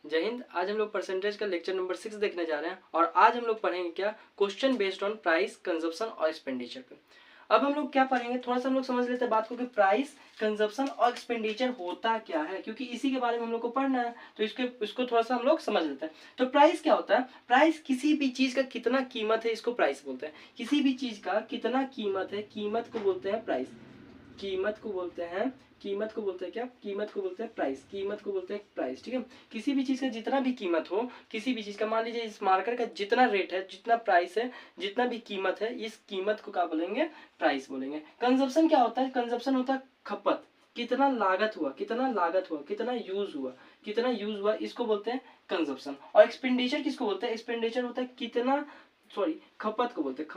जय हिंद। आज हम लोग परसेंटेज का लेक्चर नंबर 6 देखने जा रहे हैं और आज हम लोग पढ़ेंगे क्या, question based on price, consumption और एक्सपेंडिचर पे। अब हम लोग क्या पढ़ेंगे, थोड़ा सा हम लोग समझ लेते हैं बात को कि प्राइस, कंजप्शन और एक्सपेंडिचर होता क्या है, क्योंकि इसी के बारे में हम लोग को पढ़ना है। तो इसको थोड़ा सा हम लोग समझ लेते हैं। तो प्राइस क्या होता है? प्राइस किसी भी चीज का कितना कीमत है, इसको प्राइस बोलते हैं। किसी भी चीज का कितना कीमत है, कीमत को बोलते हैं प्राइस। कीमत को बोलते हैं क्या? कीमत को बोलते हैं प्राइस। कीमत को बोलते हैं प्राइस, ठीक है। किसी भी चीज का जितना भी कीमत हो, किसी भी चीज का, मान लीजिए इस मार्कर का जितना रेट है, जितना प्राइस है, जितना भी कीमत है, इस कीमत को क्या बोलेंगे? प्राइस बोलेंगे। कंजप्शन क्या होता है? कंजप्शन होता है खपत। कितना लागत हुआ, कितना यूज हुआ, इसको बोलते हैं कंजप्शन। और एक्सपेंडिचर किसको बोलते हैं? एक्सपेंडिचर होता है कितना, खपत को बोलते हैं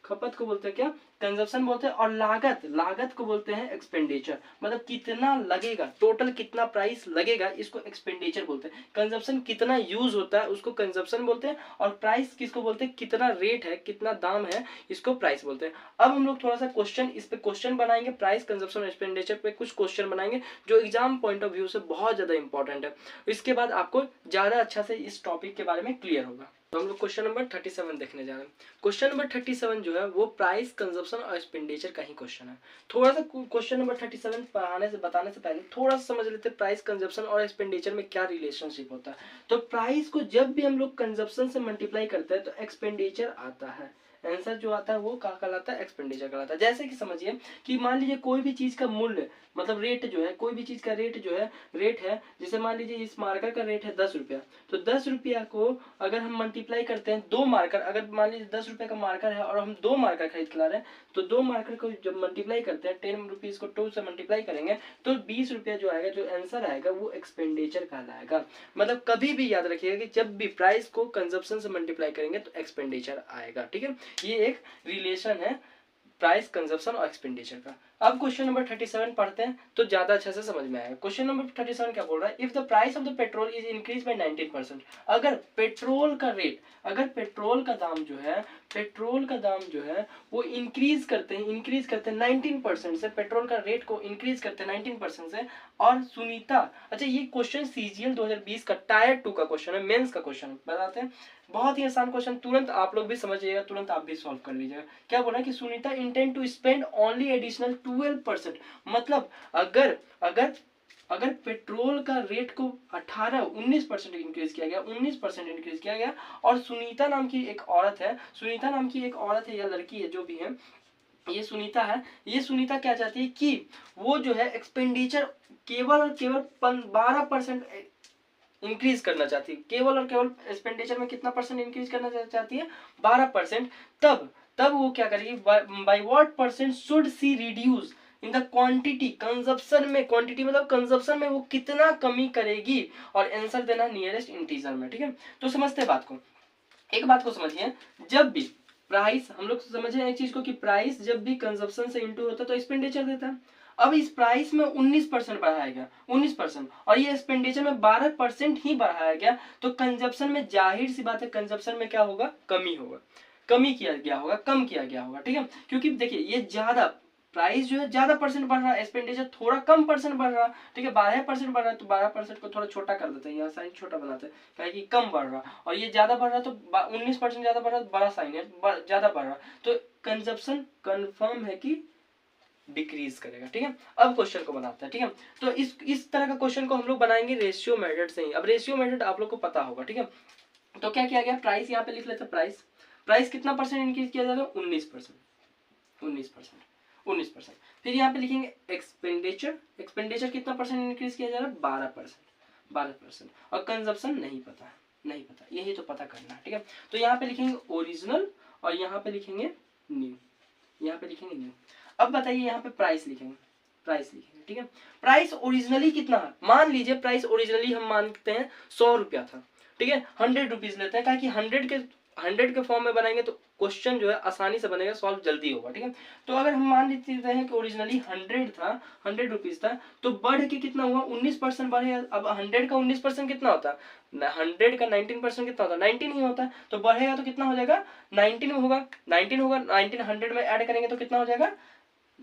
खपत को बोलते हैं क्या? कंजप्शन बोलते हैं। और लागत को बोलते हैं एक्सपेंडिचर। मतलब कितना लगेगा, टोटल कितना प्राइस लगेगा, इसको एक्सपेंडिचर बोलते हैं। कंजप्शन कितना यूज होता है, उसको कंजप्शन बोलते हैं। और प्राइस किसको बोलते हैं? कितना रेट है, कितना दाम है, इसको प्राइस बोलते हैं। अब हम लोग थोड़ा सा इस पे क्वेश्चन बनाएंगे। प्राइस, कंजप्शन और एक्सपेंडिचर पे कुछ क्वेश्चन बनाएंगे जो एग्जाम पॉइंट ऑफ व्यू से बहुत ज्यादा इंपॉर्टेंट है। इसके बाद आपको ज्यादा अच्छा से इस टॉपिक के बारे में क्लियर होगा। तो हम लोग क्वेश्चन नंबर 37 देखने जा रहे हैं। क्वेश्चन नंबर 37 जो है वो प्राइस, कंजप्शन और एक्सपेंडिचर का ही क्वेश्चन है। थोड़ा सा क्वेश्चन नंबर 37 बताने से पहले थोड़ा सा समझ लेते हैं प्राइस, कंजप्शन और एक्सपेंडिचर में क्या रिलेशनशिप होता है। तो प्राइस को जब भी हम लोग कंजप्शन से मल्टीप्लाई करते हैं तो एक्सपेंडिचर आता है। आंसर जो आता है वो क्या कहलाता है? एक्सपेंडिचर कहलाता है। जैसे कि समझिए कि मान लीजिए कोई भी चीज का मूल्य, मतलब रेट जो है, कोई भी चीज का रेट जो है, रेट है, जैसे मान लीजिए इस मार्कर का रेट है 10 रुपया। तो 10 रुपया को अगर हम मल्टीप्लाई करते हैं दो मार्कर, अगर मान लीजिए 10 रुपये का मार्कर है और हम दो मार्कर खरीद के ला रहे हैं, तो दो मार्कर को जब मल्टीप्लाई करते हैं, 10 रुपीज को 2 से मल्टीप्लाई करेंगे तो 20 रुपया जो आएगा, जो आंसर आएगा वो एक्सपेंडिचर कहलाएगा। मतलब कभी भी याद रखिएगा कि जब भी प्राइस को कंजप्शन से मल्टीप्लाई करेंगे तो एक्सपेंडिचर आएगा, ठीक है। ये एक रिलेशन है प्राइस, कंजप्शन और एक्सपेंडिचर का। अब क्वेश्चन नंबर 37 पढ़ते हैं तो ज्यादा अच्छा से समझ में आएगा। क्वेश्चन नंबर 37 क्या बोल रहा है? If the price of the petrol is increase by 19%। अगर पेट्रोल का रेट, अगर पेट्रोल का दाम जो है वो इंक्रीज करते हैं 19% से, पेट्रोल का रेट को इंक्रीज करते हैं 19% से। और सुनीता, अच्छा ये क्वेश्चन सीजीएल 2020 का टायर 2 का क्वेश्चन है, मेंस का क्वेश्चन बताते हैं। बहुत ही आसान क्वेश्चन, तुरंत आप लोग भी समझिएगा, तुरंत आप भी सॉल्व कर लीजिएगा। क्या बोला कि Sunita intend to spend only additional 12%। मतलब अगर पेट्रोल का रेट को 19% इंक्रीज किया गया, 19% इंक्रीज किया गया, और सुनीता नाम की एक औरत है या लड़की है, जो भी है, ये सुनीता है, ये सुनीता क्या चाहती है कि वो जो है एक्सपेंडिचर केवल और केवल 12% इंक्रीज करना चाहती है। केवल और केवल एक्सपेंडिचर में कितना परसेंट इंक्रीज करना चाहती है? 12%। तब वो क्या करेगी? By what percent should see reduce in the quantity, consumption में, क्वांटिटी मतलब कंजप्शन में वो कितना कमी करेगी, और आंसर देना नियरेस्ट इंटीजर में, ठीक है। तो समझते हैं बात को, एक बात को समझिए, जब भी प्राइस, हम लोग समझे एक चीज को कि प्राइस जब भी कंजप्शन से इंटू होता है तो एक्सपेंडिचर देता है। अब इस प्राइस में 19% बढ़ाया गया, 19%, और ये एक्सपेंडिचर में 12% ही बढ़ाया गया, तो कंजप्शन में जाहिर सी बात है, कंजप्शन में क्या होगा? कमी होगा, कम किया गया होगा, ठीक है। क्योंकि देखिए ये ज्यादा प्राइस जो है ज्यादा परसेंट बढ़ रहा है, एक्सपेंडिचर थोड़ा कम परसेंट बढ़ रहा है, ठीक है। 12% बढ़ रहा है तो 12% को थोड़ा छोटा कर देते हैं, यहाँ साइन छोटा बनाते हैं, क्या कि कम बढ़ रहा, और ये ज्यादा बढ़ रहा है तो 19% ज्यादा बढ़ रहा है, बड़ा साइन है, ज्यादा बढ़ रहा है, तो कंजप्शन कंफर्म है कि डिक्रीज करेगा, ठीक है। अब क्वेश्चन को बनाते हैं, ठीक है। तो इस तरह का क्वेश्चन को हम लोग बनाएंगे रेशियो मेथड से ही। अब रेशियो मेथड आप लोग को पता होगा, ठीक है। तो क्या किया गया? प्राइस यहाँ पे लिख लेते हैं, प्राइस कितना परसेंट इंक्रीज किया जा रहा है? 19%। फिर यहाँ पे लिखेंगे एक्सपेंडिचर कितना परसेंट इंक्रीज किया जा रहा है? 12%। और कंजप्शन नहीं पता, यही तो पता करना है, ठीक है। तो यहाँ पे लिखेंगे ओरिजिनल और यहाँ पे लिखेंगे न्यू, अब बताइए यहाँ पे प्राइस लिखेंगे, ठीक है। प्राइस ओरिजिनली कितना है? मान लीजिए प्राइस ओरिजिनली हम मानते हैं 100 रुपया था, ठीक है। 100 रुपीज लेते हैं, क्या कि 100 के फॉर्म में बनाएंगे तो क्वेश्चन जो है आसानी से बनेगा, सॉल्व जल्दी होगा, ठीक है। तो अगर हम मान लेते हैं कि ओरिजिनली 100 रुपीज था, तो बढ़ के कितना हुआ? 19% बढ़ेगा। अब 100 का 19% कितना होता है? 100 का 19% कितना होता है? 19 ही होता है। तो बढ़ेगा तो कितना हो जाएगा? 19 होगा, 19 100 में ऐड करेंगे तो कितना हो जाएगा?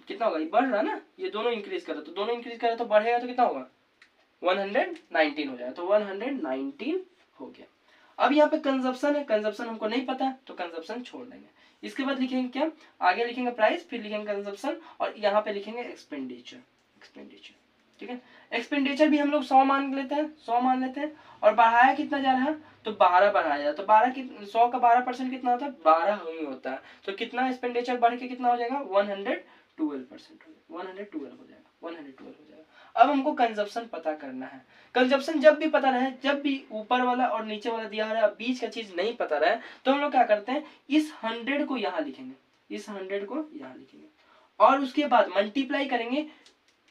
कितना होगा? ये बढ़ रहा है ना, ये दोनों इंक्रीज कर रहा है, तो दोनों इंक्रीज कर रहा है तो बढ़ेगा तो कितना होगा? 119 हो जाएगा, तो 119 हो गया। अब यहाँ पे कंजप्शन है, कंजप्शन हमको नहीं पता तो कंजप्शन छोड़ देंगे। इसके बाद लिखेंगे क्या, आगे लिखेंगे प्राइस, फिर लिखेंगे कंजप्शन और यहाँ पे लिखेंगे एक्सपेंडिचर। एक्सपेंडिचर ठीक है, एक्सपेंडिचर भी हम लोग 100 मान लेते हैं, 100 मान लेते हैं और बढ़ाया कितना जा रहा है, तो 12 बढ़ाया जाए, तो 100 का 12% कितना होता है, 12 ही होता है। तो कितना एक्सपेंडिचर बढ़ के कितना हो जाएगा, 112%, 112 हो जाएगा, 112 हो जाएगा। अब हमको कंजप्शन पता करना है। कंजप्शन जब भी पता रहे, जब भी ऊपर वाला और नीचे वाला दिया रहा है, बीच का चीज नहीं पता रहे, तो हम लोग क्या करते हैं, इस 100 को यहाँ लिखेंगे, इस 100 को यहाँ लिखेंगे और उसके बाद मल्टीप्लाई करेंगे,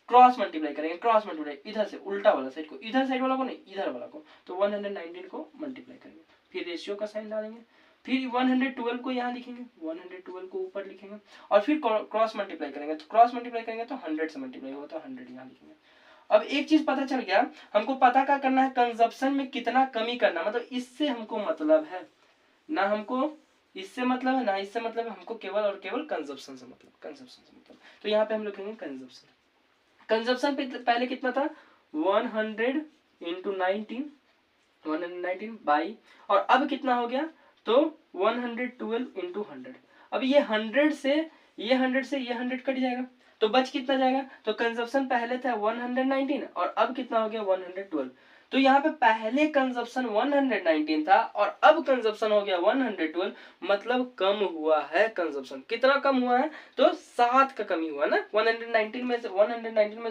क्रॉस मल्टीप्लाई करेंगे, क्रॉस मल्टीप्लाई इधर से उल्टा वाला साइड को, इधर साइड वाला को नहीं, इधर वाला को, तो 119 को मल्टीप्लाई करेंगे, फिर रेशियो का साइन डालेंगे, फिर 112 को यहाँ लिखेंगे, 112 को ऊपर लिखेंगे और फिर क्रॉस मल्टीप्लाई करेंगे, तो क्रॉस मल्टीप्लाई करेंगे तो 100 से मल्टीप्लाई होगा, तो 100 यहाँ लिखेंगे। अब एक चीज पता चल गया, हमको पता क्या करना है, कंजप्शन में कितना कमी करना, मतलब इससे हमको मतलब है ना, हमको इससे मतलब है ना इससे मतलब है, हमको केवल और केवल कंजप्शन से मतलब, कंजप्शन से मतलब। तो यहाँ पे हम लिखेंगे कंजप्शन। कंजप्शन पे पहले कितना था, 100 इंटू 19, 119 बाई, और अब कितना हो गया, तो 112 इंटू 100। अब ये 100 से ये 100 कट जाएगा, तो बच कितना जाएगा, तो कंजप्शन पहले था 119 और अब कितना हो गया 112। तो यहाँ पे पहले कंजप्शन 119 था और अब कंजप्शन हो गया 112, मतलब कम हुआ है कंजप्शन। कितना कम हुआ है, तो 7 का कमी हुआ ना, 119 में से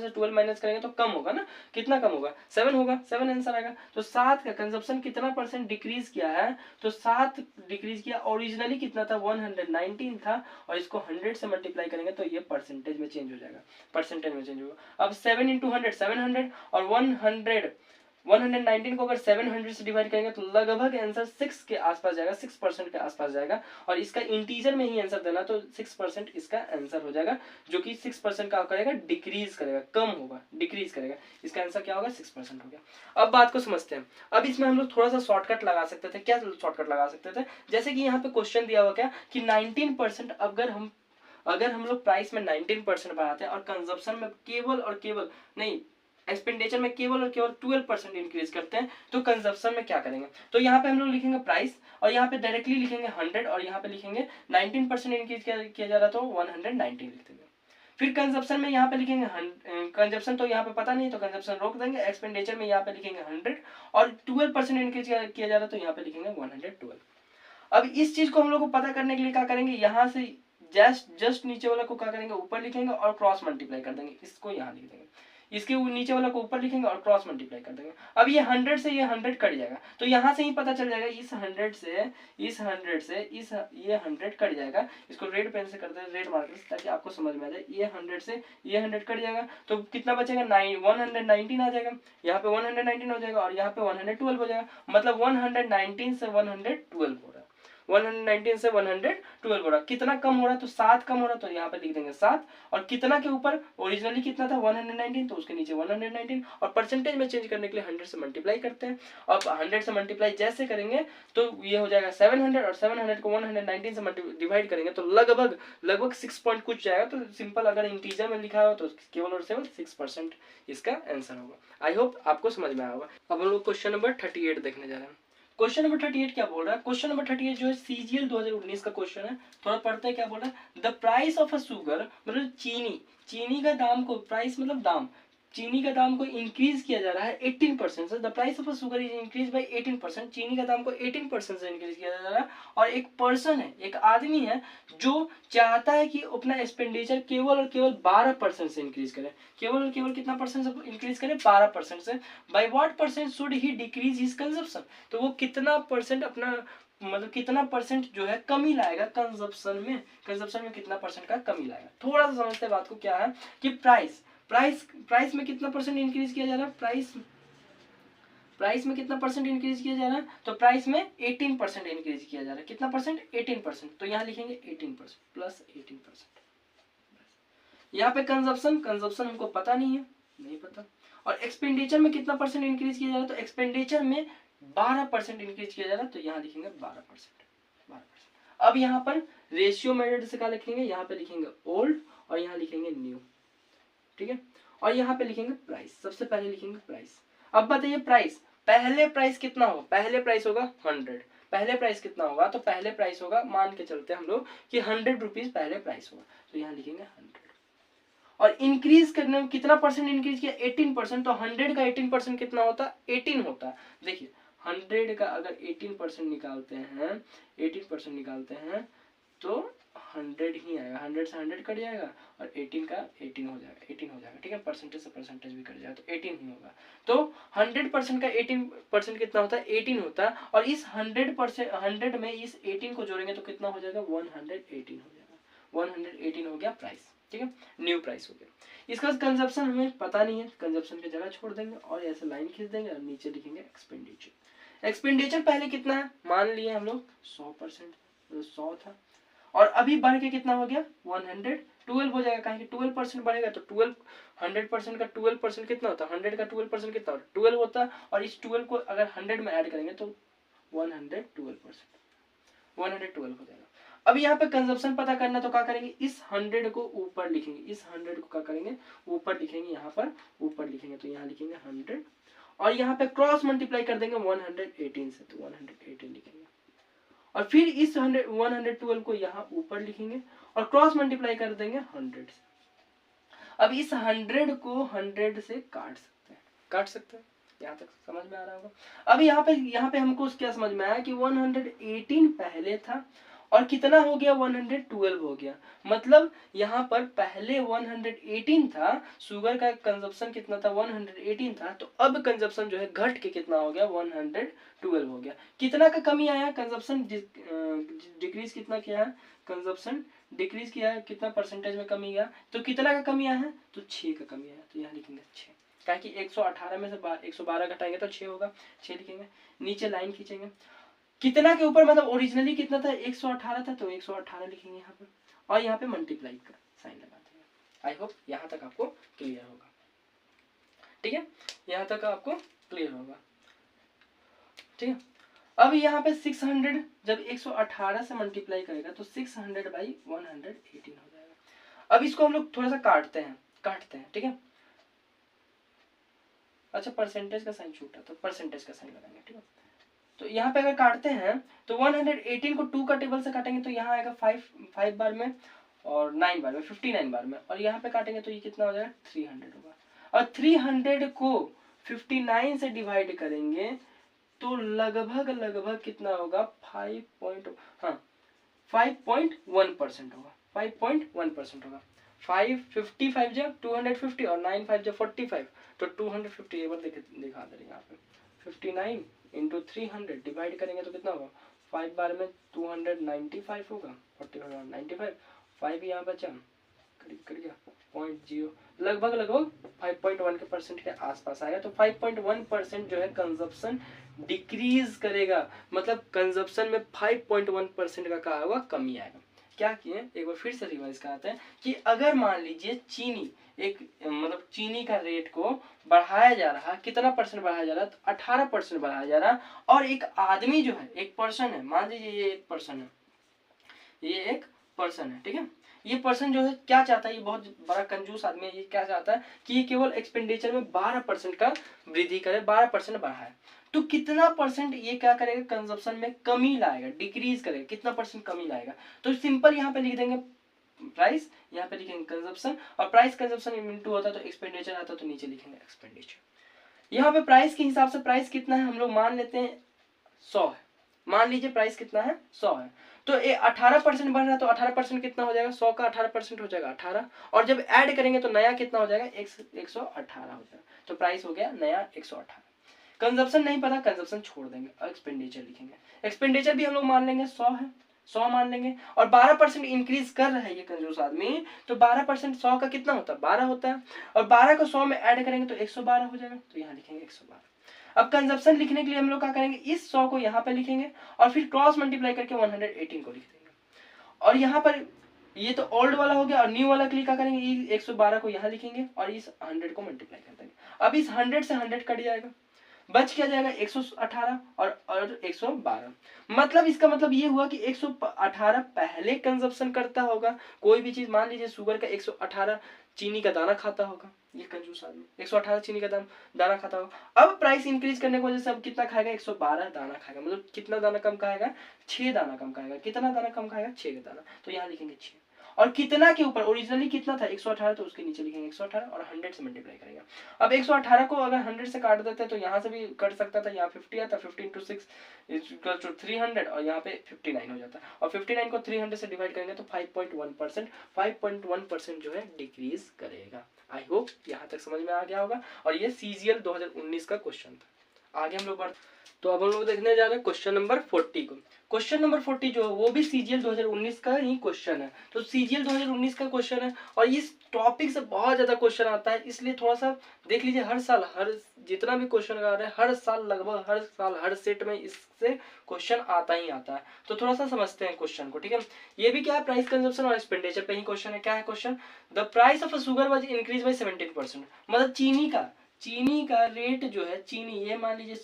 12 माइनस करेंगे तो कम होगा ना, कितना कम होगा, 7 होगा, 7 आंसर आएगा। तो 7 का कंजप्शन कितना परसेंट डिक्रीज किया है, तो 7 डिक्रीज किया। ओरिजिनली कितना था, 119 था और इसको 100 से मल्टीप्लाई करेंगे तो ये परसेंटेज में चेंज हो जाएगा, परसेंटेज में चेंज होगा। अब 7 इंटू 100 700 और 119 को अगर 700 से डिवाइड करेंगे तो लगभग आंसर 6 के आसपास जाएगा, 6% के आसपास जाएगा। और इसका इंटीजर में ही आंसर देना, तो 6% इसका आंसर हो जाएगा, जो कि 6% का करेगा, डिक्रीज करेगा, कम होगा, डिक्रीज करेगा। इसका आंसर क्या होगा, 6% हो गया। अब बात को समझते हैं। अब इसमें हम लोग थोड़ा सा शॉर्टकट लगा सकते थे। क्या शॉर्टकट लगा सकते थे, जैसे कि यहाँ पे क्वेश्चन दिया हुआ क्या कि 19% अगर हम लोग प्राइस में 19% बढ़ाते हैं और कंजप्शन में केवल और केवल नहीं, एक्सपेंडिचर में केवल और केवल 12% इंक्रीज करते हैं, तो कंजप्शन में क्या करेंगे। तो यहाँ पे हम लोग लिखेंगे प्राइस और यहाँ पे डायरेक्टली लिखेंगे 100 और यहाँ पे लिखेंगे 19% इंक्रीज किया जा रहा तो 119 लिख देंगे। फिर कंजप्शन में यहाँ पे लिखेंगे कंजप्शन, तो यहाँ पे पता नहीं तो कंजप्शन रोक देंगे। एक्सपेंडिचर में यहाँ पे लिखेंगे 100 और 12% इंक्रीज किया जा रहा तो यहाँ पे लिखेंगे 112। अब इस चीज को हम लोग को पता करने के लिए क्या करेंगे, यहाँ से जस्ट नीचे वाला को क्या करेंगे, ऊपर लिखेंगे और क्रॉस मल्टीप्लाई कर देंगे, इसको यहाँ लिख देंगे, इसके नीचे वाला को ऊपर लिखेंगे और क्रॉस मल्टीप्लाई कर देंगे। अब ये 100 से ये 100 कट जाएगा, तो यहाँ से ही पता चल जाएगा, इस 100 से ये 100 कट जाएगा। इसको रेड पेन से करते हैं, रेड मार्कर से, ताकि आपको समझ में आ जाए। ये 100 से ये 100 कट जाएगा तो कितना बचेगा, 119 आ जाएगा। यहाँ पे 119 हो जाएगा और यहाँ पे 112 हो जाएगा, मतलब 119 से 112 हो रहा है, 119 से 112 हो रहा। कितना कम हो रहा है, तो 7 कम हो रहा है, तो यहाँ पे लिख देंगे 7। और कितना के ऊपर, ओरिजिनली कितना था 119, तो उसके नीचे 119 और परसेंटेज में चेंज करने के लिए 100 से मल्टीप्लाई करते हैं। अब 100 से मल्टीप्लाई जैसे करेंगे तो ये हो जाएगा 700 और 700 को 119 से डिवाइड करेंगे तो लगभग 6 पॉइंट कुछ जाएगा। तो सिंपल अगर इंटीजर में लिखा हो तो केवल और केवल 6% इसका आंसर होगा। आई होप आपको समझ में आया होगा। अब हम लोग क्वेश्चन नंबर 38 देखने जा रहे हैं। क्वेश्चन नंबर 38 क्या बोल रहा है, क्वेश्चन नंबर 38 जो है सीजीएल 2019 का क्वेश्चन है। थोड़ा पढ़ते हैं क्या बोल रहा है। The price of a sugar, मतलब चीनी का दाम को, प्राइस मतलब दाम, चीनी का दाम को इंक्रीज किया जा रहा है 18% से। The price of a sugar is increase by 18%। चीनी का दाम को 18% से इंक्रीज किया जा रहा है। और एक पर्सन है, एक आदमी है जो चाहता है कि अपना एक्सपेंडिचर केवल और केवल 12% से इंक्रीज करे। केवल और केवल कितना परसेंट से इंक्रीज करे, 12% से। By what percent should he decrease his consumption, तो वो कितना परसेंट अपना, मतलब कितना परसेंट जो है कमी लाएगा कंजप्शन में कितना परसेंट का कमी लाएगा। थोड़ा सा समझते हैं बात को। क्या है कि प्राइस में कितना परसेंट इंक्रीज किया जा रहा है, प्राइस में कितना परसेंट इंक्रीज किया जा रहा है, तो प्राइस में 18% इंक्रीज किया जा रहा है। कितना परसेंट, 18%, तो यहाँ लिखेंगे 18% प्लस 18%। यहाँ पे कंजप्शन हमको पता नहीं है, नहीं पता। और एक्सपेंडिचर में कितना परसेंट इंक्रीज किया जा रहा है, तो एक्सपेंडिचर में 12% इंक्रीज किया जा रहा है, तो यहाँ लिखेंगे 12%। अब यहाँ पर रेशियो मेथड से क्या लिखेंगे, यहाँ पे लिखेंगे ओल्ड और यहाँ लिखेंगे न्यू, ठीक है। और यहाँ पे लिखेंगे प्राइस, सबसे पहले लिखेंगे प्राइस। अब बताइए प्राइस, पहले प्राइस कितना होगा, पहले प्राइस होगा 100, पहले प्राइस कितना होगा, तो पहले प्राइस होगा, मान के चलते हैं हम लोग कि 100 रुपीज पहले प्राइस होगा, तो यहाँ लिखेंगे 100। और इंक्रीज करने में कितना परसेंट इंक्रीज किया, 18%, तो 100 का 18% कितना होता है, 18 होता है। देखिए 100 का अगर 18% निकालते हैं, 18% निकालते हैं तो 100 ही आएगा, 100 से 100 कट जाएगा और 18 का 18 हो जाएगा, 18 हो जाएगा, ठीक है, परसेंटेज से परसेंटेज भी कट जाएगा तो 18 ही होगा। तो 100% का 18% कितना होता है, 18 होता है, और इस 100 में इस 18 को जोड़ेंगे तो कितना हो जाएगा, 118 हो जाएगा, 118 हो गया प्राइस, ठीक है, न्यू प्राइस हो गया। इसका कंजप्शन हमें पता नहीं है, कंजप्शन की जगह छोड़ देंगे और ऐसे लाइन खींच देंगे और नीचे लिखेंगे एक्सपेंडिचर। एक्सपेंडिचर पहले कितना है, मान लिए हम लोग 100%, 100 था, और अभी बढ़ के कितना हो गया 112 हो जाएगा, कहेंगे 12% बढ़ेगा तो 12, 100% का 12% कितना होता है, 100 का 12% कितना होता है, 12 होता है, और इस 12 को अगर 100 में ऐड करेंगे तो 112%, 112 हो जाएगा। अब यहाँ पे कंजप्शन पता करना तो क्या करेंगे, इस 100 को ऊपर लिखेंगे, इस 100 को क्या करेंगे ऊपर लिखेंगे, यहाँ पर ऊपर लिखेंगे, तो यहाँ लिखेंगे 100 और यहाँ पे क्रॉस मल्टीप्लाई कर देंगे 118 से, तो 118 लिखेंगे, और फिर इस 112 को यहाँ ऊपर लिखेंगे और क्रॉस मल्टीप्लाई कर देंगे 100 से। अब इस 100 को 100 से काट सकते हैं, यहाँ तक समझ में आ रहा होगा। अब यहाँ पे हमको क्या समझ में आया कि 118 पहले था और कितना हो गया 112 हो गया, मतलब यहाँ पर पहले 118 था, शुगर का कंजप्शन कितना था 118 था, तो अब कंजप्शन जो है घट के कितना हो गया 112 हो गया। कितना का कमी आया, कंजप्शन डिक्रीज कितना किया है, कंजप्शन डिक्रीज किया है, कितना परसेंटेज में कमी गया, तो कितना का कमी आया है, तो 6 का कमी आया, तो यहाँ लिखेंगे 6, क्या कि 118 में से 112 घटाएंगे तो 6 होगा, 6 लिखेंगे, नीचे लाइन खींचेंगे, कितना के ऊपर, मतलब ओरिजिनली कितना था 118 था तो 118 लिखेंगे यहाँ पर, और यहाँ पे मल्टीप्लाई का साइन लगा देंगे। आई होप यहाँ तक आपको क्लियर होगा, ठीक है, यहाँ तक आपको क्लियर होगा, ठीक है। अब यहाँ पे 600 जब 118 से मल्टीप्लाई करेगा तो 600 बाई 118 हो जाएगा। अब इसको हम लोग थोड़ा सा काटते हैं, ठीक है, अच्छा परसेंटेज का साइन छूटा तो परसेंटेज का साइन लगाएंगे, ठीक है। तो यहाँ पे अगर काटते हैं तो 118 को 2 का टेबल से काटेंगे तो यहाँ आएगा 5 बार में और 9 बार में, 59 बार में, और यहाँ पे काटेंगे तो ये कितना हो जाएगा 300 होगा, और 300 को 59 से डिवाइड करेंगे तो लगभग कितना होगा 5.1% होगा, 5.1% होगा। 555 जब 250 और 95 जब 45 तो 250 एक बार दिखा दे रहे यहाँ पे 59 इंटू 300 डिवाइड करेंगे तो कितना होगा 5 बार में 295 होगा, 95 5 यहाँ बचा कट गया 0.0, लगभग 5.1% के आसपास आएगा। तो 5.1% जो है कंजप्शन डिक्रीज करेगा, मतलब कंजप्शन में 5.1% का क्या होगा कमी आएगा। क्या किए एक बार फिर से रिवाइज कराते हैं कि अगर मान लीजिए चीनी मतलब चीनी का रेट को बढ़ाया जा रहा, कितना परसेंट बढ़ाया जा रहा, तो 18% बढ़ाया जा रहा, और एक आदमी जो है एक पर्सन है, मान लीजिए ये एक पर्सन है, ठीक है, ये पर्सन जो है क्या चाहता है, ये बहुत बड़ा कंजूस आदमी है, ये क्या चाहता है कि ये केवल एक्सपेंडिचर में 12% का वृद्धि करे, 12% बढ़ाए, तो कितना परसेंट ये क्या करेगा कंजप्शन में कमी लाएगा, डिक्रीज करेगा, कितना परसेंट कमी लाएगा। तो सिंपल यहाँ पे लिख देंगे प्राइस, यहाँ पे लिखेंगे कंजप्शन, और प्राइस कंजप्शन इनटू होता तो एक्सपेंडिचर आता तो नीचे लिखेंगे एक्सपेंडिचर। यहाँ पे प्राइस के हिसाब से प्राइस कितना है हम लोग मान लेते हैं 100 है, मान लीजिए प्राइस कितना है 100 है, तो ये 18% बढ़ रहा है तो 18% कितना हो जाएगा 100 का 18% हो जाएगा 18, और जब ऐड करेंगे तो नया कितना हो जाएगा 118 हो जाएगा, तो प्राइस हो गया नया 118। कंजप्शन नहीं पता, कंजप्शन छोड़ देंगे और एक्सपेंडिचर लिखेंगे। एक्सपेंडिचर भी हम लोग मान लेंगे 100 है, 100 मान लेंगे, और 12% इंक्रीज कर रहा है ये कंजूस आदमी, तो 12% 100 का कितना होता है 12 होता है, और 12 को 100 में ऐड करेंगे तो 112 हो जाएगा, तो यहाँ लिखेंगे 112। अब कंजप्शन लिखने के लिए हम लोग क्या करेंगे, इस 100 को यहाँ पे लिखेंगे और फिर क्रॉस मल्टीप्लाई करके 118 को लिख देंगे, और यहाँ पर ये तो ओल्ड वाला हो गया, और न्यू वाला के लिए क्या करेंगे 112 को यहाँ लिखेंगे और इस 100 को मल्टीप्लाई कर देंगे। अब इस 100 से 100 कट जाएगा, बच क्या जाएगा 118 और 112। मतलब इसका मतलब ये हुआ कि 118 पहले कंजप्शन करता होगा कोई भी चीज, मान लीजिए शुगर का 118 चीनी का दाना खाता होगा, ये कंजूस आदमी 118 चीनी का दाना खाता होगा। अब प्राइस इंक्रीज करने की वजह से अब कितना खाएगा, 112 दाना खाएगा, मतलब कितना दाना कम खाएगा, 6 दाना कम खाएगा। कितना दाना कम खाएगा, 6 दाना। तो यहाँ लिखेंगे 6, और कितना के ऊपर, ओरिजिनली कितना था 118, तो उसके नीचे लिखेंगे 118 और 100 से मल्टीप्लाई करेंगे। अब 118 को अगर 100 से काट देते तो यहाँ से भी कट सकता था, यहाँ 50 आता, 50 × 6 = 300 और यहाँ पे 59 हो जाता, और 59 को 300 से डिवाइड करेंगे तो 5.1%, 5.1% जो है डिक्रीज करेगा। आई होप यहाँ तक समझ में आ गया होगा, और ये CGL 2019 का क्वेश्चन था। आगे हम लोग बढ़, तो अब हम लोग देखने जा रहे हैं क्वेश्चन नंबर 40 को। क्वेश्चन नंबर 40 जो है वो भी CGL 2019 का ही क्वेश्चन है। तो CGL 2019 का क्वेश्चन है और इस टॉपिक से बहुत ज्यादा क्वेश्चन आता है, इसलिए थोड़ा सा देख लीजिए। हर साल, हर जितना भी क्वेश्चन आ रहा है, हर साल लगभग हर साल हर सेट में इससे क्वेश्चन आता ही आता है। तो थोड़ा सा समझते हैं क्वेश्चन को, ठीक है। ये भी क्या है, प्राइस कंजप्शन और एक्सपेंडिचर पे ही क्वेश्चन है। क्या है question, the price of a sugar was increase by 17%। मतलब चीनी का रेट जो है, चीनी, ये मान लीजिए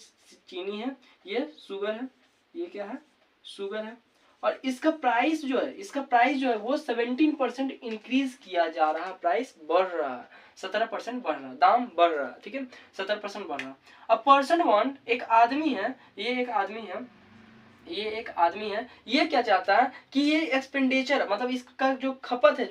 चीनी है, ये शुगर है, ये क्या है, शुगर है, और इसका प्राइस जो है वो 17% इंक्रीज किया जा रहा है, प्राइस बढ़ रहा है, 17% बढ़ रहा है, दाम बढ़ रहा है, ठीक है, 17% बढ़ रहा है। अब पर्सन वन, एक आदमी है, ये एक आदमी है, ये क्या चाहता है कि ये एक्सपेंडिचर, मतलब इसका जो खपत है,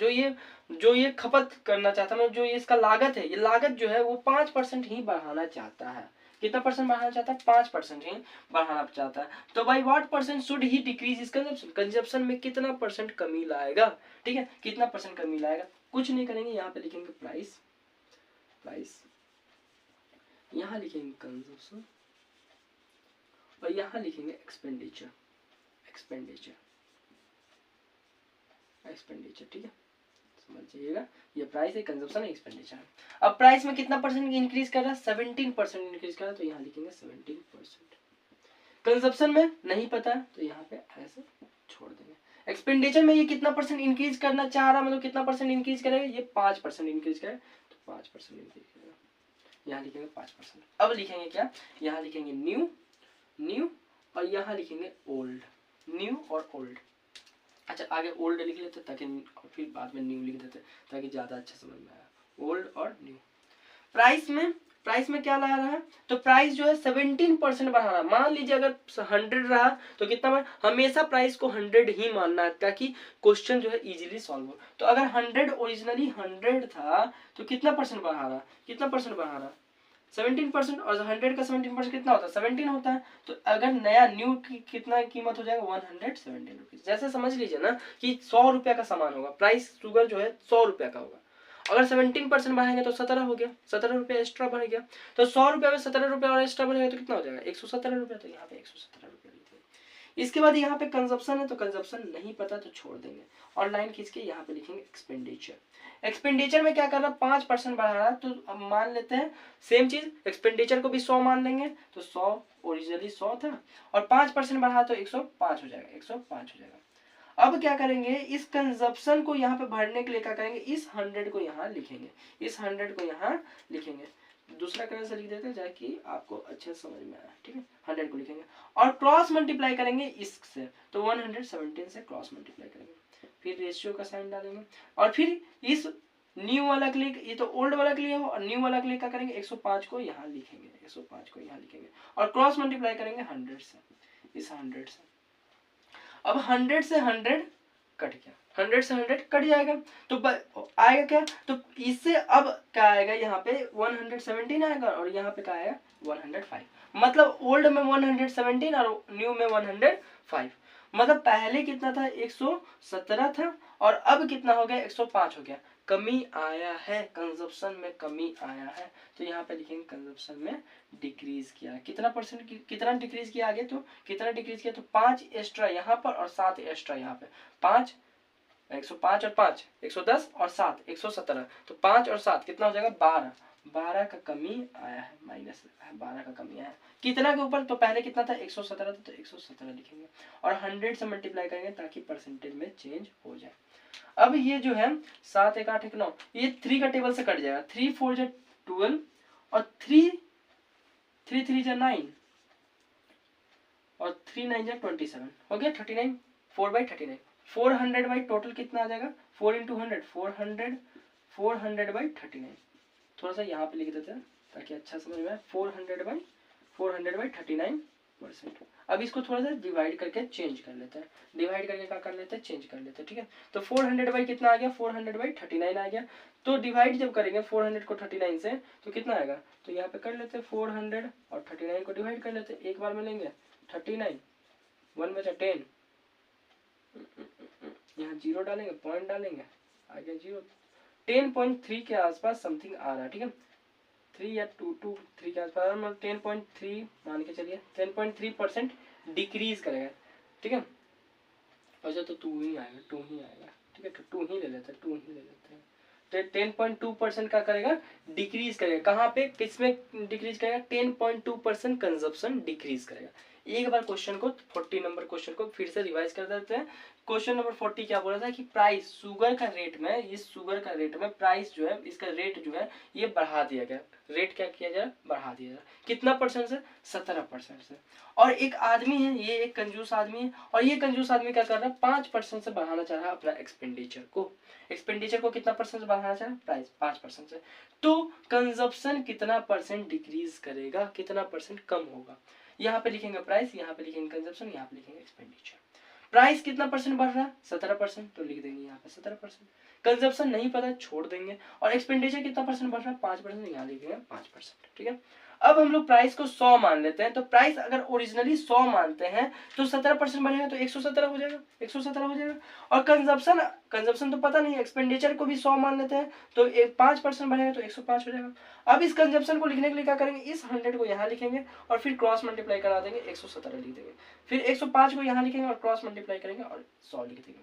जो ये खपत करना चाहता है, जो ये इसका लागत है, ये लागत जो है वो 5% ही बढ़ाना चाहता है। कितना परसेंट बढ़ाना चाहता है, 5% ही बढ़ाना चाहता है। तो by what percent should he decrease इस कंजप्शन, कंजप्शन में कितना परसेंट कमी लाएगा, ठीक है, कितना परसेंट कमी लाएगा। कुछ नहीं करेंगे, यहाँ पे लिखेंगे प्राइस, यहाँ लिखेंगे कंजप्शन और यहाँ लिखेंगे एक्सपेंडिचर, ठीक है, समझिएगा। ये प्राइस है, कंजप्शन है, एक्सपेंडिचर है। अब प्राइस में कितना परसेंट इंक्रीज कर रहा है, 17% इंक्रीज कर रहा है, तो यहाँ लिखेंगे 17%। कंजप्शन में नहीं पता है तो यहाँ पे ऐसे छोड़ देंगे। एक्सपेंडिचर में ये कितना परसेंट इंक्रीज करना चाह रहा है, मतलब कितना परसेंट इंक्रीज करेगा, ये 5% इंक्रीज करेगा, तो 5% इंक्रीज करेगा, यहाँ लिखेंगे 5%। अब लिखेंगे क्या, यहाँ लिखेंगे न्यू और यहाँ लिखेंगे ओल्ड, न्यू और ओल्ड। अच्छा, आगे ओल्ड लिख लेते ताकि, फिर बाद में न्यू लिख देते ताकि ज्यादा अच्छा समझ में आया। ओल्ड और न्यू। प्राइस में क्या ला रहा है, तो प्राइस जो है 17% बढ़ा रहा है। मान लीजिए अगर 100 रहा तो कितना बार, हमेशा प्राइस को 100 ही मानना है ताकि क्वेश्चन जो है इजीली सॉल्व हो। तो अगर 100 ओरिजिनली 100 था तो कितना परसेंट बढ़ा रहा, 17%, और 100 का 17% कितना होता है, 17 होता है। तो अगर नया न्यू की कितना कीमत हो जाएगा, 117 रुपीज। जैसे समझ लीजिए ना कि 100 रुपया का सामान होगा, प्राइस शुगर जो है 100 रुपया का होगा, अगर 17% बढ़ाएंगे तो 17 हो गया, 17 रुपया एक्स्ट्रा बढ़ गया। तो 100 रुपया में 17 रुपया और एक्स्ट्रा बढ़ेगा तो कितना हो जाएगा, 117 रुपया। तो यहाँ पे 117 रुपया लिखेंगे। इसके बाद यहाँ पे कंजप्शन है, तो कंजप्शन नहीं पता तो छोड़ देंगे, और लाइन खींच के यहाँ पे लिखेंगे एक्सपेंडिचर में क्या कर रहा है, 5% बढ़ा रहा है, तो अब मान लेते हैं सेम चीज, एक्सपेंडिचर को भी 100 मान लेंगे, तो 100 ओरिजिनली 100 था और 5% बढ़ा तो 105 हो जाएगा, 105 हो जाएगा। अब क्या करेंगे, इस कंजप्शन को यहाँ पे भरने के लिए क्या करेंगे, इस 100 को यहाँ लिखेंगे, दूसरा कलर से लिख देते हैं ताकि आपको अच्छे समझ में आए, ठीक है। 100 को लिखेंगे और क्रॉस मल्टीप्लाई करेंगे इससे, तो 117 से क्रॉस मल्टीप्लाई करेंगे, फिर रेशियो का साइन डालेंगे, और फिर इस न्यू वाला के लिए, ये तो ओल्ड वाला के लिए हो, और न्यू वाला के लिए क्या करेंगे, 105 को यहाँ लिखेंगे, और क्रॉस मल्टीप्लाई करेंगे 100 से, इस 100 से। अब 100 से 100 कट गया, 100 से 100 कट जाएगा, तो आएगा क्या, तो इससे अब क्या आएगा, यहाँ पे 117 आएगा और यहाँ पे क्या आएगा 105। मतलब ओल्ड में 117 और न्यू में 105। मतलब पहले कितना था, 117 था और अब कितना हो गया, 105 हो गया। कमी आया है, कंजप्शन में कमी आया है, तो यहाँ पे लिखेंगे कंजप्शन में डिक्रीज किया। कितना परसेंट, कितना डिक्रीज किया आगे, तो कितना डिक्रीज किया, तो 5 एक्स्ट्रा यहाँ पर और 7 एक्स्ट्रा यहाँ पे, 5 105 और 5 110 और 7 117, तो 5 और 7 कितना हो जाएगा 12 का कमी आया है, माइनस 12 का कमी आया है। कितना के ऊपर, तो पहले कितना था 117 था, तो 117 लिखेंगे और 100 से मल्टीप्लाई करेंगे ताकि परसेंटेज में चेंज हो जाए। अब ये जो है 7 1 8 1 9, ये 3 का टेबल से कट जाएगा, 3 4 12 और 3 3 3 जा 9 और 3 9 जा 27 हो गया 39, 4/39। 400 टोटल कितना आ जाएगा, 4 इंटू 100 400, 400/39। थोड़ा सा यहाँ पे लिख देते हैं ताकि अच्छा समझ में आए। 400/39%। अब इसको थोड़ा सा डिवाइड करके चेंज कर लेते हैं, डिवाइड करके क्या कर लेते हैं, चेंज कर लेते हैं। ठीक है, तो 400 कितना आ गया, 400/39 आ गया। तो डिवाइड जब करेंगे 400 को 39 से तो कितना आएगा, तो यहाँ पे कर लेते हैं 400 और 39 को डिवाइड कर लेते हैं, एक बार में लेंगे 39, 1 बचा 10, यहाँ 0 डालेंगे, पॉइंट डालेंगे, आ गया 0। 10.3 के आसपास समथिंग आ रहा है। ठीक है, 3 या 2 के आसपास, मतलब 10.3 मान के चलिए, 10.3% डिक्रीज करेगा। ठीक है, अच्छा तो 2 ही आएगा, 2 ही आएगा। ठीक है, तो 2 ही ले लेते हैं, 2 ही ले लेते हैं। 10.2% का करेगा, डिक्रीज करेगा। कहाँ पे, किसमें डिक्रीज करेगा, 10.2% कंजप्शन डिक्रीज करेगा। एक बार क्वेश्चन को 40 नंबर क्वेश्चन को फिर से रिवाइज कर देते हैं। क्वेश्चन नंबर 40 क्या बोला था कि प्राइस शुगर का रेट में, इस शुगर का रेट में प्राइस जो है, इसका रेट जो है ये बढ़ा दिया गया। रेट क्या किया जाए, बढ़ा दिया जाए। कितना परसेंट से, 17% से। और एक आदमी है, ये एक कंजूस आदमी है, और ये कंजूस आदमी क्या कर रहा है, 5% से बढ़ाना चाह रहा है अपना एक्सपेंडिचर को। एक्सपेंडिचर को कितना परसेंट से बढ़ाना चाह रहा है, प्राइस 5% से। तो कंजप्शन कितना परसेंट डिक्रीज करेगा, कितना परसेंट कम होगा। यहाँ पे लिखेंगे प्राइस, यहाँ पे लिखेंगे कंजप्शन, यहाँ पे लिखेंगे एक्सपेंडिचर। प्राइस कितना परसेंट बढ़ रहा है, 17%, तो लिख देंगे यहाँ पे 17%। कंजप्शन नहीं पता, छोड़ देंगे। और एक्सपेंडिचर कितना परसेंट बढ़ रहा है, 5%, यहाँ लिखेंगे 5%। ठीक है, अब हम लोग प्राइस को 100 मान लेते हैं। तो प्राइस अगर ओरिजिनली 100 मानते हैं तो 17% बढ़ेगा तो 117 हो जाएगा, 117 हो जाएगा। और कंजप्शन तो पता नहीं, एक्सपेंडिचर को भी 100 मान लेते हैं तो 5% बढ़ेगा तो 105 हो जाएगा। अब इस कंजप्शन को लिखने के लिए क्या करेंगे, इस 100 को यहाँ लिखेंगे और फिर क्रॉस मल्टीप्लाई करा देंगे, 117 लिख देंगे। फिर 105 को यहाँ लिखेंगे और क्रॉस मल्टीप्लाई करेंगे और 100 लिख देंगे।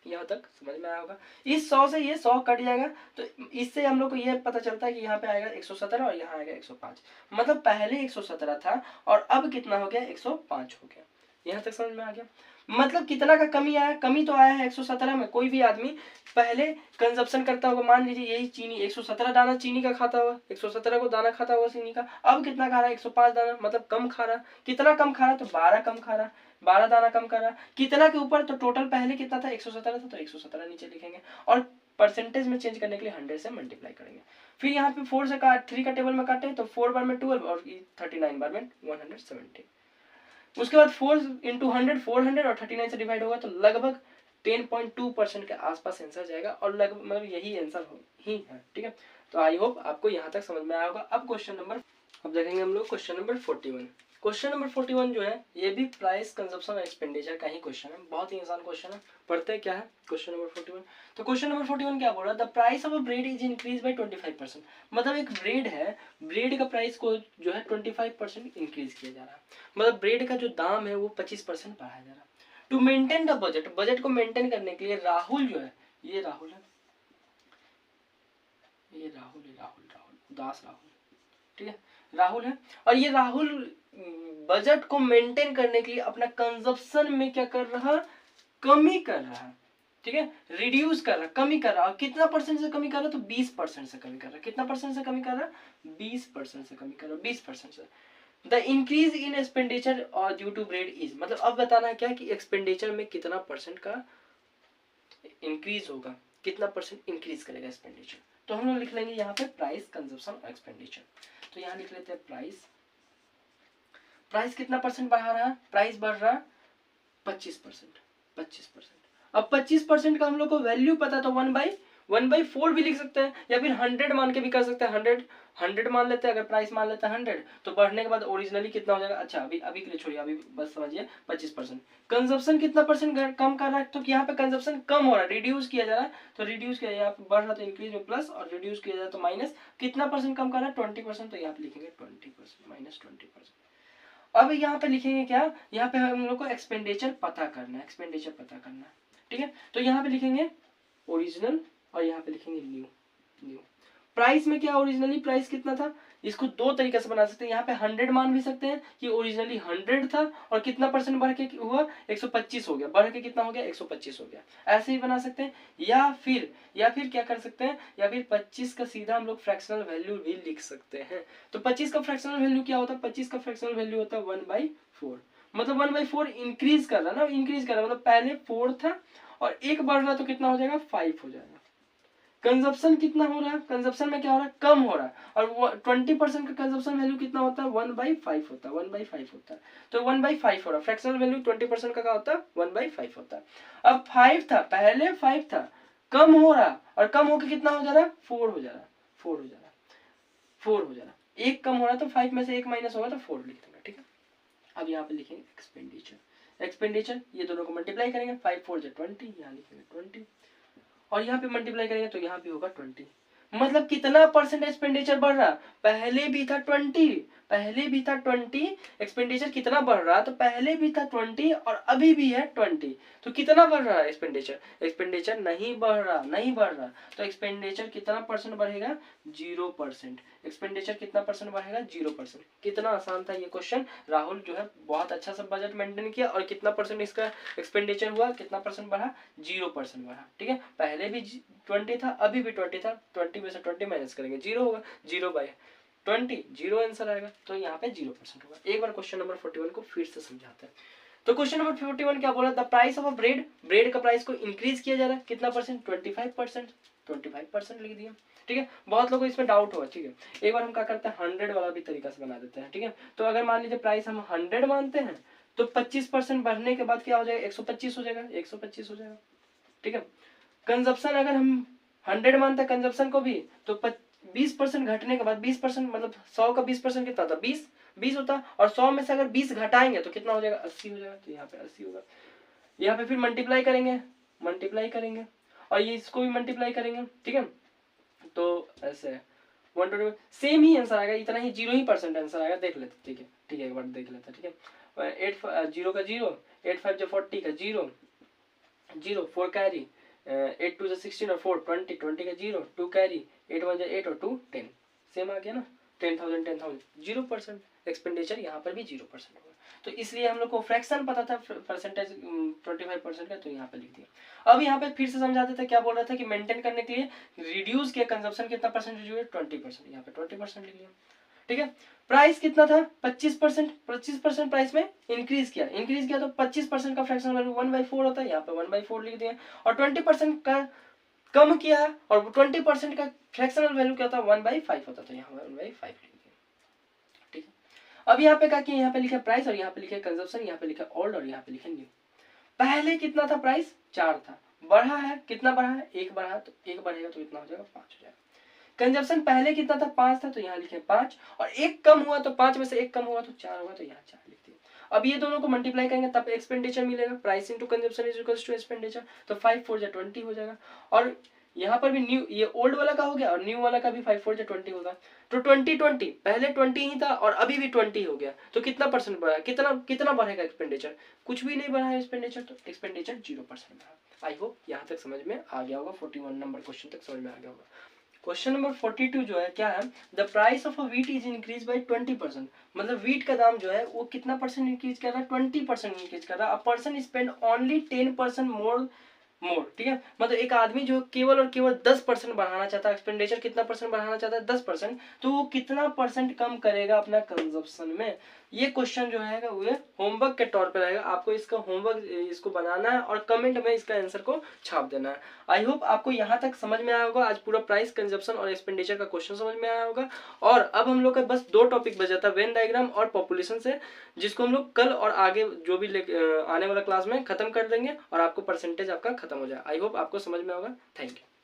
यहाँ तक समझ में आया होगा। इस 100 से ये 100 कट जाएगा, तो इससे हम लोग को ये पता चलता है कि यहाँ पे आएगा 117 और यहाँ आएगा 105। मतलब पहले 117 था और अब कितना हो गया, 105 हो गया। यहाँ तक समझ में आ गया। मतलब कितना का कमी आया, कमी तो आया है 117 में। कोई भी आदमी पहले कंजप्शन करता होगा, मान लीजिए यही चीनी 117 दाना चीनी का खाता हुआ, 117 को दाना खाता हुआ चीनी का, अब कितना खा रहा है, 105 दाना, मतलब कम खा रहा। कितना कम खा रहा, तो 12 कम खा रहा, 12 दाना कम कर रहा। कितना के ऊपर, तो टोटल पहले कितना था, 117 था, तो 117 नीचे लिखेंगे और परसेंटेज में चेंज करने के लिए 100 से मल्टीप्लाई करेंगे। फिर यहाँ पे 4 से 3 का टेबल में काटे तो 4 बार में 12 और 39 बार में 170। उसके बाद 4 इंटू 100 400 और 39 से डिवाइड होगा तो लगभग 10.2% के आसपास आंसर जाएगा और लगभग मतलब यही आंसर ही है। ठीक है, तो आई होप आपको यहाँ तक समझ में आया होगा। अब क्वेश्चन नंबर, अब देखेंगे हम लोग क्वेश्चन नंबर 41। क्वेश्चन नंबर 41 जो है ये भी प्राइस कंजप्शन और एक्सपेंडिचर का ही क्वेश्चन है। बहुत ही आसान क्वेश्चन है। पढ़ते हैं क्या है क्वेश्चन नंबर 41। तो क्वेश्चन नंबर 41 क्या बोल रहा है, the price of a bread is increase by 25%। मतलब एक ब्रेड है, ब्रेड का प्राइस को जो है 25% इंक्रीज किया जा रहा है। मतलब ब्रेड का जो दाम है वो 25% बढ़ाया जा रहा है। To maintain the budget, budget को मेंटेन करने के लिए राहुल जो है, ये राहुल है, ये राहुल है, राहुल दास राहुल, ठीक है, राहुल है। और ये राहुल बजट को मेंटेन करने के लिए अपना कंजप्शन में क्या कर रहा, कमी कर रहा है। ठीक है, रिड्यूस कर रहा, कमी कर रहा। कितना परसेंट से कमी कर रहा, तो 20% से कमी कर रहा। कितना परसेंट से कमी कर रहा, 20% से कमी कर रहा, 20% से। द इंक्रीज इन एक्सपेंडिचर और ड्यू टू ब्रेड इज, मतलब अब बताना है क्या कि एक्सपेंडिचर में कितना परसेंट का इंक्रीज होगा, कितना परसेंट इंक्रीज करेगा एक्सपेंडिचर। तो हम लोग लिख लेंगे यहाँ पे प्राइस, कंजप्शन और एक्सपेंडिचर। तो यहाँ लिख लेते हैं प्राइस, प्राइस कितना परसेंट बढ़ा रहा है, प्राइस बढ़ रहा है 25%, 25%। अब 25% का हम लोग को वैल्यू पता, तो 1/4 भी लिख सकते हैं या फिर 100 मान के भी कर सकते हैं। 100 मान लेते हैं, अगर प्राइस मान लेते हैं 100 तो बढ़ने के बाद ओरिजिनली कितना हो जाएगा। अच्छा अभी के लिए छोड़िए, अभी बस समझिए 25%। कंजप्शन कितना परसेंट कम कर रहा है, तो यहाँ पे कंजप्शन कम हो रहा है, रिड्यूस किया जा रहा है। तो रिड्यूस किया, यहाँ पे बढ़ रहा तो इंक्रीज में प्लस और रिड्यूस किया जाए तो माइनस। कितना परसेंट कम कर रहा है, 20%, तो यहाँ पे लिखेंगे 20%, -20%। अब यहाँ पे लिखेंगे क्या, यहाँ पे हम लोग को एक्सपेंडिचर पता करना है, एक्सपेंडिचर पता करना है। ठीक है, तो यहाँ पे लिखेंगे ओरिजिनल और यहाँ पे लिखेंगे न्यू। प्राइस में क्या, ओरिजिनली प्राइस कितना था, इसको दो तरीके से बना सकते हैं। यहाँ पे 100 मान भी सकते हैं कि ओरिजिनली 100 था और कितना परसेंट बढ़ के हुआ 125 हो गया, बढ़ के कितना हो गया 125 हो गया, ऐसे ही बना सकते हैं। या फिर क्या कर सकते हैं, या फिर 25 का सीधा हम लोग फ्रैक्शनल वैल्यू भी लिख सकते हैं। तो 25 का फ्रैक्शनल वैल्यू क्या होता है, 25 का फ्रैक्शनल वैल्यू होता है 1/4, मतलब 1/4 इंक्रीज कर रहा ना, इंक्रीज कर रहा मतलब पहले 4 था और एक बढ़ रहा तो कितना हो जाएगा 5 हो जाएगा। कंजप्शन कितना हो रहा है, कंजप्शन में क्या हो रहा है, कम हो रहा है, और 20% का कंजप्शन वैल्यू कितना होता है 1/5 होता है, 1/5 होता है। तो 1/5 हो रहा है, फ्रैक्शनल वैल्यू 20% का क्या होता है 1/5 होता है। अब 5 था, पहले 5 था, कम हो रहा और कम होकर कितना हो जा रहा है 4 हो जा रहा है, 4 हो जा रहा है, 4 हो जा रहा है, एक कम हो रहा है तो 5 में से एक माइनस होगा तो 4 लिख देंगे, ठीक है। अब यहाँ पे लिखेंगे एक्सपेंडिचर, एक्सपेंडिचर ये दोनों को मल्टीप्लाई करेंगे, 5 4 जा 20, यहाँ लिखेंगे 20 और यहाँ पे मल्टीप्लाई करेंगे तो यहाँ भी होगा 20। मतलब कितना परसेंट एक्सपेंडिचर बढ़ रहा, पहले भी था 20, पहले भी था 20, एक्सपेंडिचर कितना बढ़ रहा, तो पहले भी था 20 और अभी भी है 20, तो कितना बढ़ रहा है एक्सपेंडिचर, एक्सपेंडिचर नहीं बढ़ रहा, नहीं बढ़ रहा, तो एक्सपेंडिचर कितना परसेंट बढ़ेगा 0%, एक्सपेंडिचर कितना परसेंट बढ़ेगा 0%। कितना आसान था ये क्वेश्चन, राहुल जो है बहुत अच्छा सा बजट मेंटेन किया और कितना परसेंट इसका एक्सपेंडिचर हुआ, कितना परसेंट बढ़ा 0% बढ़ा, ठीक है। पहले भी 20 था अभी भी 20 था, 20 में से 20 माइनस करेंगे 0 होगा, 0/20 0 आंसर आएगा, तो यहाँ पे 0% होगा। एक बार क्वेश्चन नंबर 41 को फिर से समझाते हैं। तो क्वेश्चन नंबर 41 क्या बोला, the price of a bread, bread का प्राइस को इंक्रीज किया जा रहा है, कितना परसेंट 25%, 25% लिख दिया, ठीक है। बहुत लोगों को इसमें डाउट होगा, ठीक है। एक बार हम क्या करते हैं 100 वाला भी तरीका से बना देते हैं, ठीक है। तो अगर मान लीजिए प्राइस हम 100 मानते हैं तो 25% बढ़ने के बाद क्या हो जाएगा 125 हो जाएगा, 125 हो जाएगा, ठीक है। कंजप्शन अगर हम 100 मानते हैं कंजप्शन को भी तो 20% घटने के बाद 20% मतलब 100 का 20% कितना था 20 होता, और 100 में से अगर 20 घटाएंगे तो कितना हो जाएगा 80 हो जाएगा, तो यहाँ पे 80 होगा। यहाँ पे फिर मल्टीप्लाई करेंगे और ये इसको भी मल्टीप्लाई करेंगे, ठीक है। तो ऐसे 120 सेम ही आंसर आएगा, इतना ही 0% आंसर आएगा, देख लेते, ठीक है, ठीक है, एक बार देख लेते, ठीक है। 8 0 का 0, 8 5 जो 40 का 0 0 4 कैरी, 8 2 16 और 4 20 20 का 0 2 कैरी, 8 1 8 और 2 10, सेम आ गया ना, 10,000 0% एक्सपेंडिचर यहाँ पर भी 0% होगा। तो इसलिए हम लोग को फ्रैक्शन पता था परसेंटेज 25% का, तो यहाँ पे लिख दिया। अब यहाँ पे फिर से समझा देते क्या बोल रहा था कि मेंटेन करने के लिए रिड्यूस किया कंजप्शन कितना परसेंट रिड्यूस 20%, यहाँ पे 20% लिख लिया, ठीक है। प्राइस कितना था 25%, 25% प्राइस में इंक्रीज किया तो 25% का फ्रैक्शनल वैल्यू 1/4 होता है, यहाँ पे 1/4 लिख दिया, और 20% का कम किया और 20% का फ्रैक्शनल वैल्यू क्या था 1/5 होता था, यहाँ 1/5 लिख दिया, ठीक है। अब यहाँ पे क्या किया, यहाँ पे लिखा प्राइस और यहाँ पे लिखा कंजप्शन, यहाँ पे लिखा ओल्ड और यहाँ पे लिखा न्यू। पहले कितना था प्राइस 4 था, बढ़ा है, कितना बढ़ा है 1 बढ़ा, तो 1 बढ़ेगा तो कितना हो जाएगा 5 हो जाएगा। कंजप्शन पहले कितना था 5 था, तो यहाँ लिखे 5 और 1 कम हुआ तो 5 में से 1 कम हुआ तो 4 होगा, तो यहाँ 4 लिख दिए। अब ये दोनों को मल्टीप्लाई करेंगे तब एक्सपेंडिचर मिलेगा, price into consumption is equals to expenditure, तो 5 4 जा 20 हो जाएगा। और यहाँ पर भी न्यू, ये ओल्ड वाला का हो गया और न्यू वाला का भी 5 4 जा 20 होगा, तो 20 पहले 20 ही था और अभी भी 20 हो गया, तो कितना परसेंट बढ़ा, कितना बढ़ेगा एक्सपेंडिचर, कुछ भी नहीं बढ़ा है एक्सपेंडिचर, तो एक्सपेंडिचर 0% बढ़ा। आई होप यहाँ तक समझ में आ गया होगा, 41 नंबर क्वेश्चन तक समझ में आ गया होगा। क्वेश्चन नंबर 42 जो है क्या है, the price of a wheat is increase by 20%, मतलब व्हीट का दाम जो है वो कितना परसेंट इंक्रीज कर रहा है 20% इंक्रीज कर रहा है। अ पर्सन स्पेंड ओनली 10% मोर, ठीक है। मतलब एक आदमी जो केवल और केवल 10% बढ़ाना चाहता है, एक्सपेंडिचर कितना परसेंट बढ़ाना चाहता है 10%, तो वो कितना परसेंट कम करेगा अपना कंजप्शन में। ये क्वेश्चन जो है वो होमवर्क के तौर पे रहेगा, आपको इसका होमवर्क इसको बनाना है और कमेंट में इसका आंसर को छाप देना है। आई होप आपको यहाँ तक समझ में आया होगा, आज पूरा प्राइस कंजप्शन और एक्सपेंडिचर का क्वेश्चन समझ में आया होगा। और अब हम लोग का बस 2 टॉपिक बचा था, वेन डायग्राम और पॉपुलेशन से, जिसको हम लोग कल और आगे जो भी आने वाला क्लास में खत्म कर देंगे और आपको परसेंटेज आपका खत्म हो जाए। आई होप आपको समझ में होगा। Thank you.